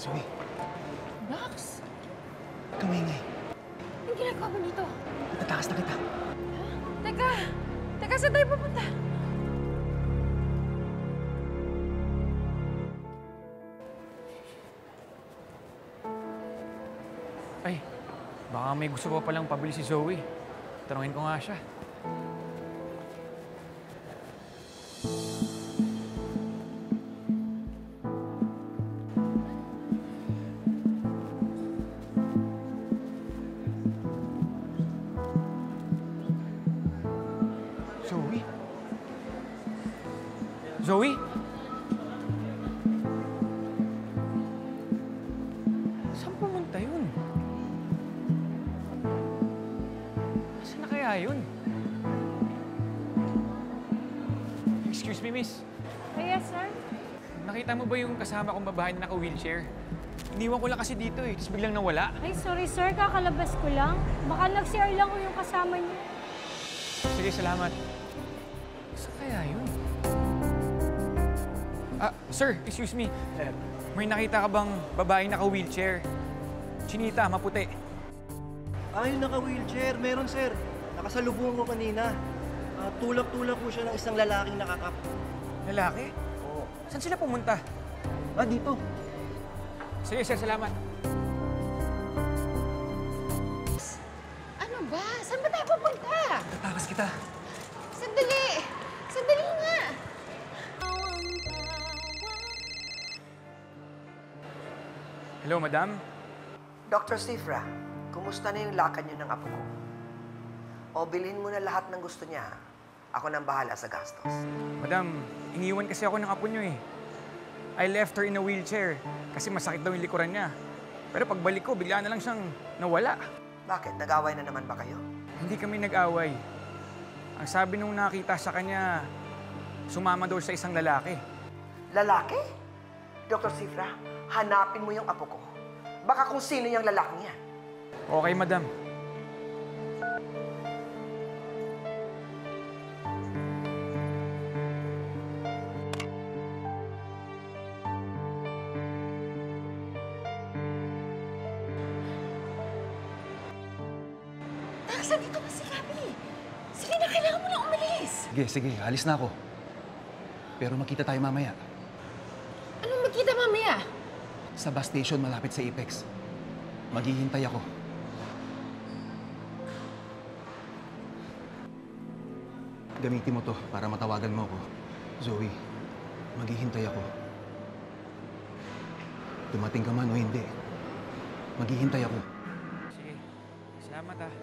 Zoe, Max? tumingay. Anong ginagawa mo dito? Natakas na kita. Teka! Teka, saan tayo pupunta? Ay, baka may gusto pa palang pabili si Zoe. Tanungin ko nga siya. Zoe? Zoe? Saan pumunta yun? Saan na kaya yun? Excuse me, miss. Yes, sir. Nakita mo ba yung kasama kong babae na naka-wheelchair? Iniwan ko lang kasi dito eh, tapos biglang nawala. Ay, sorry, sir. Kakalabas ko lang. Baka nag-CR lang ko yung kasama niyo. Sige, salamat. Saan kaya yun? Sir, excuse me. May nakita ka bang babaeng naka-wheelchair? Chinita, maputi. Yung naka-wheelchair, meron sir. Nakasalubungan ko kanina. Tulak-tulak po siya ng isang lalaking nakakap. Lalaki? Oo. Saan sila pumunta? Dito. Sige, sir, salamat. Ano ba? Saan ba tayo pupunta? Natakas kita. Sandali! Sandali nga! Hello, madam. Dr. Sifra, kumusta na yung lakad niyo ng apo ko? O bilhin mo na lahat ng gusto niya. Ako nang bahala sa gastos. Madam, iniwan kasi ako ng apo niyo eh. I left her in a wheelchair kasi masakit daw yung likuran niya. Pero pagbalik ko, bigla na lang siyang nawala. Bakit? Nag-away na naman ba kayo? Hindi kami nag-away. Ang sabi nung nakita sa kanya, sumama daw sa isang lalaki. Lalaki? Dr. Sifra, hanapin mo yung apo ko. Baka kung sino yung lalaki niya. Okay, madam. Max, dito ba si Gabi? Sige na, kailangan mo na umalis. Sige, alis na ako. Pero makita tayo mamaya. Anong magkita mamaya? Sa bus station malapit sa Apex. Maghihintay ako. Gamitin mo to para matawagan mo ako. Zoe, maghihintay ako. Dumating ka man o hindi, maghihintay ako. Sige, salamat ah.